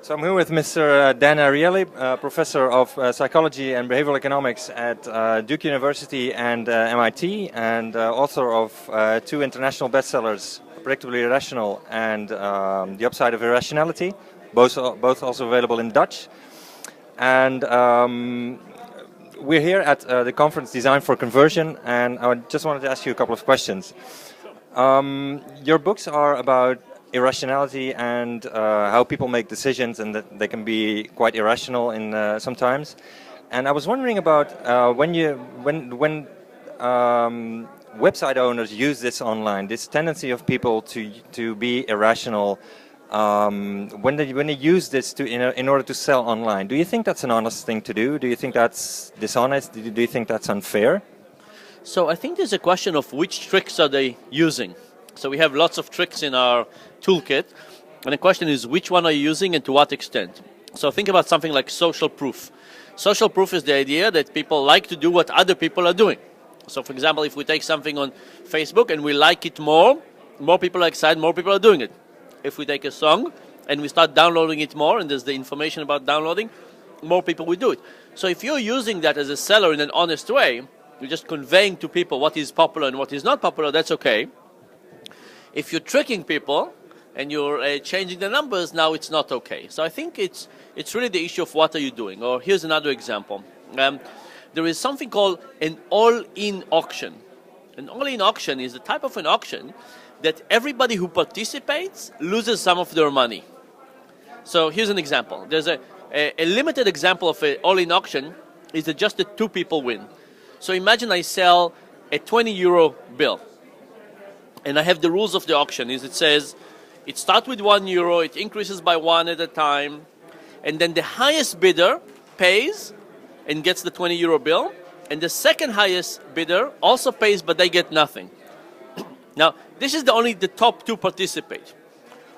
So I'm here with Mr. Dan Ariely, professor of psychology and behavioral economics at Duke University and MIT, and author of two international bestsellers, Predictably Irrational and The Upside of Irrationality, both also available in Dutch. And we're here at the conference Design for Conversion, and I just wanted to ask you a couple of questions. Your books are about irrationality and how people make decisions, and that they can be quite irrational in sometimes. And I was wondering about when website owners use this online, this tendency of people to be irrational. When they use this in order to sell online, do you think that's an honest thing to do? Do you think that's dishonest? Do you think that's unfair? So I think there's a question of which tricks are they using. So we have lots of tricks in our toolkit, and the question is which one are you using and to what extent. So think about something like social proof. Social proof is the idea that people like to do what other people are doing. So for example, if we take something on Facebook and we like it more people are excited, more people are doing it. If we take a song and we start downloading it more, and there's the information about downloading, more people will do it. So if you're using that as a seller in an honest way, you're just conveying to people what is popular and what is not popular, that's okay. If you're tricking people and you're changing the numbers, now it's not okay. So I think it's really the issue of what are you doing. Or here's another example. There is something called an all-in auction. An all-in auction is the type of an auction that everybody who participates loses some of their money. So here's an example. There's a limited example of an all-in auction is that just the two people win. So imagine I sell a 20 euro bill. And I have the rules of the auction. It says it starts with 1 euro, it increases by 1 at a time, and then the highest bidder pays and gets the 20 euro bill, and the second highest bidder also pays, but they get nothing. Now, this is only the top two participate.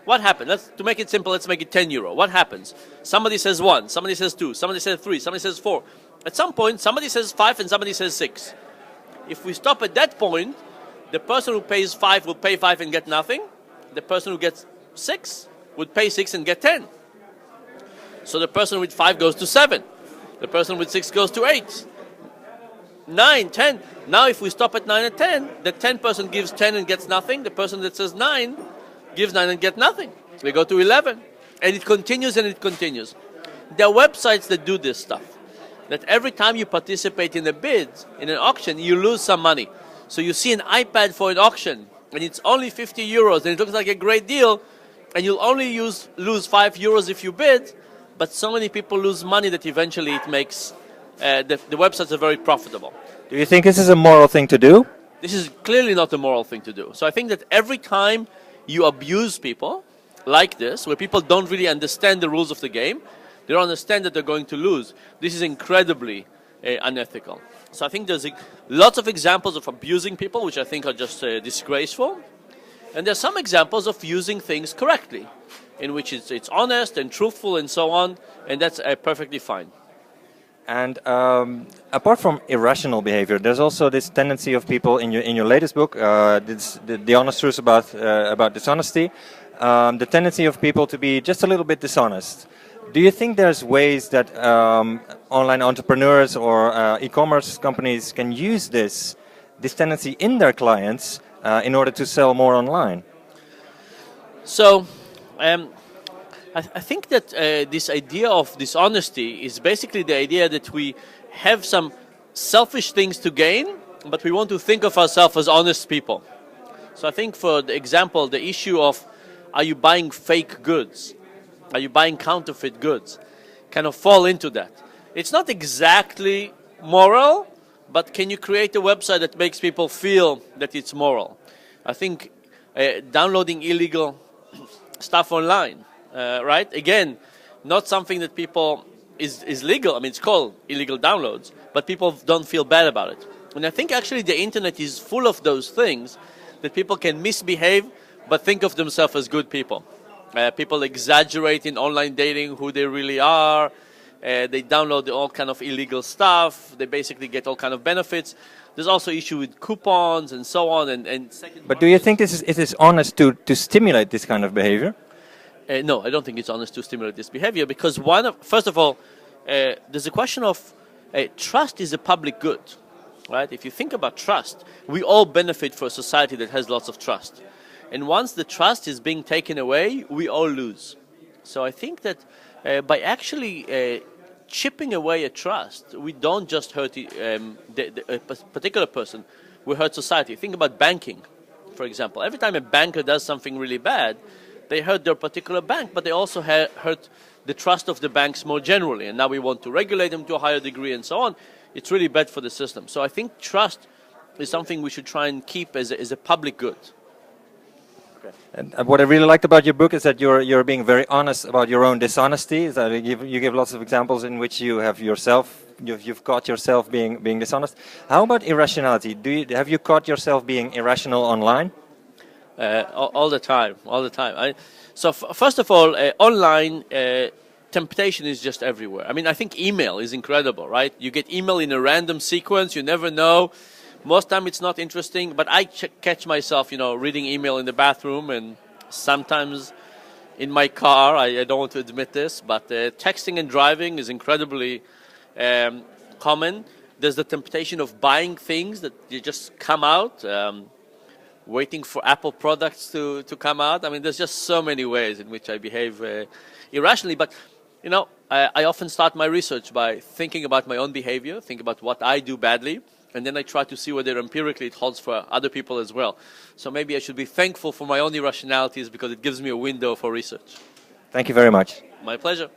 What happens? To make it simple, let's make it 10 euro. What happens? Somebody says 1, somebody says 2, somebody says 3, somebody says 4. At some point, somebody says 5 and somebody says 6. If we stop at that point, the person who pays 5 will pay 5 and get nothing. The person who gets 6 would pay 6 and get 10. So the person with 5 goes to 7. The person with 6 goes to 8. 9, 10. Now if we stop at 9 and 10, the 10 person gives 10 and gets nothing. The person that says 9 gives 9 and gets nothing. We go to 11. And it continues and it continues. There are websites that do this stuff. That every time you participate in a bid, in an auction, you lose some money. So you see an iPad for an auction, and it's only 50 euros, and it looks like a great deal, and you'll only lose 5 euros if you bid, but so many people lose money that eventually it makes the websites are very profitable. Do you think this is a moral thing to do? This is clearly not a moral thing to do. So I think that every time you abuse people like this, where people don't really understand the rules of the game, they don't understand that they're going to lose, this is incredibly unethical. So I think there's lots of examples of abusing people, which I think are just disgraceful. And there's some examples of using things correctly, in which it's honest and truthful and so on, and that's perfectly fine. And apart from irrational behavior, there's also this tendency of people in your latest book, the honest truth about dishonesty, the tendency of people to be just a little bit dishonest. Do you think there's ways that online entrepreneurs or e-commerce companies can use this tendency in their clients in order to sell more online? So I think that this idea of dishonesty is basically the idea that we have some selfish things to gain, but we want to think of ourselves as honest people. So I think, for the example, the issue of are you buying fake goods? Are you buying counterfeit goods? Kind of fall into that. It's not exactly moral, but can you create a website that makes people feel that it's moral? I think downloading illegal stuff online, right? Again, not something that people is legal. I mean, it's called illegal downloads, but people don't feel bad about it. And I think actually the internet is full of those things that people can misbehave, but think of themselves as good people. People exaggerate in online dating who they really are. They download all kind of illegal stuff. They basically get all kind of benefits. There's also issue with coupons and so on. But do you think it is honest to stimulate this kind of behavior? No, I don't think it's honest to stimulate this behavior because first of all, there's a question of trust is a public good, right? If you think about trust, we all benefit for a society that has lots of trust. And once the trust is being taken away, we all lose. So I think that by actually chipping away a trust, we don't just hurt a particular person, we hurt society. Think about banking, for example. Every time a banker does something really bad, they hurt their particular bank, but they also hurt the trust of the banks more generally. And now we want to regulate them to a higher degree and so on. It's really bad for the system. So I think trust is something we should try and keep as a public good. Okay. And what I really liked about your book is that you're being very honest about your own dishonesty. Is that you give lots of examples in which you have you've caught yourself being dishonest. How about irrationality? Have you caught yourself being irrational online? All the time. So first of all, online temptation is just everywhere. I mean, I think email is incredible, right? You get email in a random sequence, you never know. Most time it's not interesting, but I catch myself, reading email in the bathroom and sometimes in my car. I don't want to admit this, but texting and driving is incredibly common. There's the temptation of buying things that you just come out. Waiting for Apple products to come out. I mean, there's just so many ways in which I behave irrationally. But, I often start my research by thinking about my own behavior, think about what I do badly, and then I try to see whether empirically it holds for other people as well. So maybe I should be thankful for my own irrationalities because it gives me a window for research. Thank you very much. My pleasure.